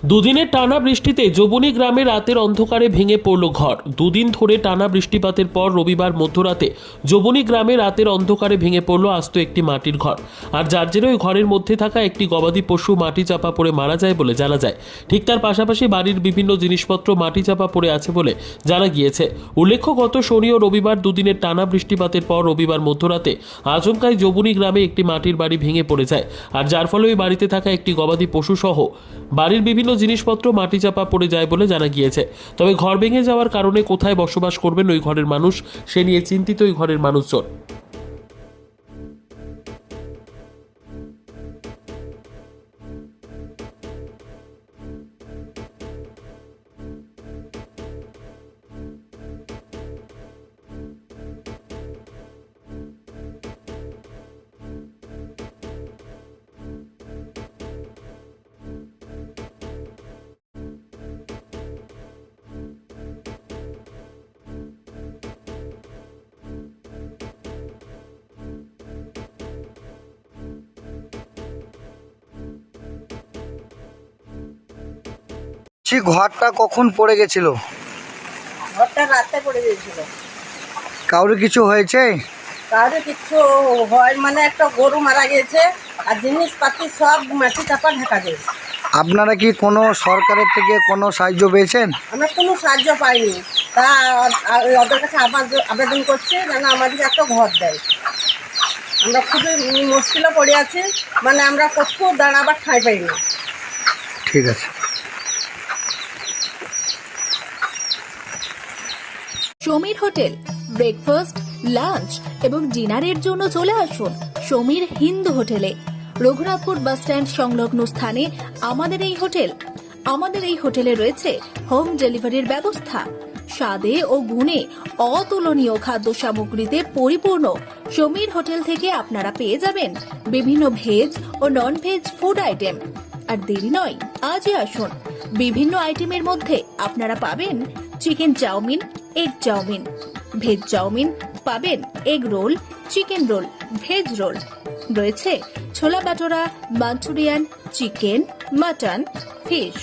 দুদিনের টানা বৃষ্টিতে জবনী গ্রামে রাতের অন্ধকারে ভেঙে পড়ল ঘর। দুদিন ধরে টানা বৃষ্টিপাতের পর রবিবার মধ্যরাতে জবনী গ্রামে রাতের অন্ধকারে ভেঙে পড়ল আস্ত একটি মাটির ঘর। আর যার জেরে ওই ঘরের মধ্যে থাকা একটি গবাদি পশু মাটি চাপা পড়ে মারা যায় বলে জানা যায়। ঠিক তার পাশাপাশি বাড়ির বিভিন্ন জিনিসপত্র মাটি চাপা পড়ে আছে বলে জানা গিয়েছে। উল্লেখ্য, গত শনি ও রবিবার দুদিনের টানা বৃষ্টিপাতের পর রবিবার মধ্যরাতে আচমকাই জবনী গ্রামে একটি মাটির বাড়ি ভেঙে পড়ে যায়। আর যার ফলে ওই বাড়িতে থাকা একটি গবাদি পশু সহ বাড়ির বিভিন্ন জিনিসপত্র মাটি চাপা পড়ে যায় বলে জানা গিয়েছে। তবে ঘর ভেঙে যাওয়ার কারণে কোথায় বসবাস করবেন ওই ঘরের মানুষ, সে নিয়ে চিন্তিত ওই ঘরের মানুষজন। ঘরটা কখন পড়ে গেছিল? ঘরটা রাতে পড়ে গিয়েছিল। কাউরে কিছু হয়েছে? কারো কিছু হয় মানে একটা গরু মারা গেছে আর জিনিসপাতি সব মাটি চাপা ঢাকা দিয়েছে। আপনারা কি কোনো সরকারের থেকে কোনো সাহায্য পেয়েছেন? আমরা কোনো সাহায্য পাইনি, তা ওদের কাছে আবেদন করছি যেন আমাদেরকে একটা ঘর দেয়। আমরা খুবই মুশকিলে পড়ে আছি, মানে আমরা কোথাও দাঁড়াবার ঠাঁই পাইনি। ঠিক আছে। সমীর হোটেল ব্রেকফাস্ট, লাঞ্চ এবং ডিনারের জন্য চলে আসুন সমীর হিন্দু হোটেলে। রঘুনাথপুর বাস স্ট্যান্ড সংলগ্ন স্থানে আমাদের এই হোটেলে রয়েছে হোম ডেলিভারির ব্যবস্থা। স্বাদে ও গুণে অতুলনীয় খাদ্য সামগ্রীতে পরিপূর্ণ সমীর হোটেল থেকে আপনারা পেয়ে যাবেন বিভিন্ন ভেজ ও নন ভেজ ফুড আইটেম। আর দেরি নয়, আজই আসুন। বিভিন্ন আইটেমের মধ্যে আপনারা পাবেন chicken chowmein, egg chowmein, veg chowmein, পাবেন egg roll, chicken roll, veg roll, রয়েছে chole bhatura, Manchurian, chicken, mutton, fish,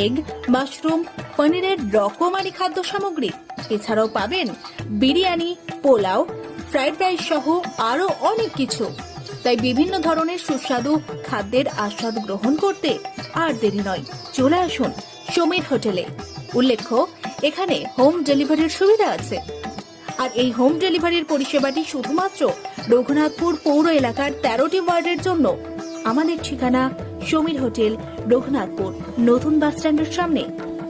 egg, mushroom, পনিরের রকমারি খাদ্য সামগ্রী। এছাড়াও পাবেন বিরিয়ানি, পোলাও, ফ্রাইড রাইস সহ আরো অনেক কিছু। তাই বিভিন্ন ধরনের সুস্বাদু খাদ্যের আস্বাদ গ্রহণ করতে আর দেরি নয়, চলে আসুন সমীর হোটেলে। উল্লেখ্য, এখানে হোম ডেলিভারির সুবিধা আছে। আর এই হোম ডেলিভারির পরিষেবাটি শুধুমাত্র রঘুনাথপুর পৌর এলাকার 13টি ওয়ার্ডের জন্য। আমাদের ঠিকানা সমীর হোটেল, রঘুনাথপুর নতুন বাস স্ট্যান্ডের সামনে।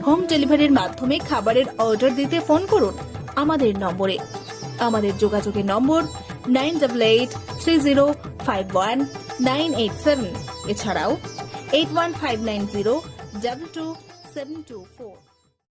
হোম ডেলিভারির মাধ্যমে খাবারের অর্ডার দিতে ফোন করুন আমাদের নম্বরে। আমাদের যোগাযোগের নম্বর 9883051987, এছাড়াও 81590222724।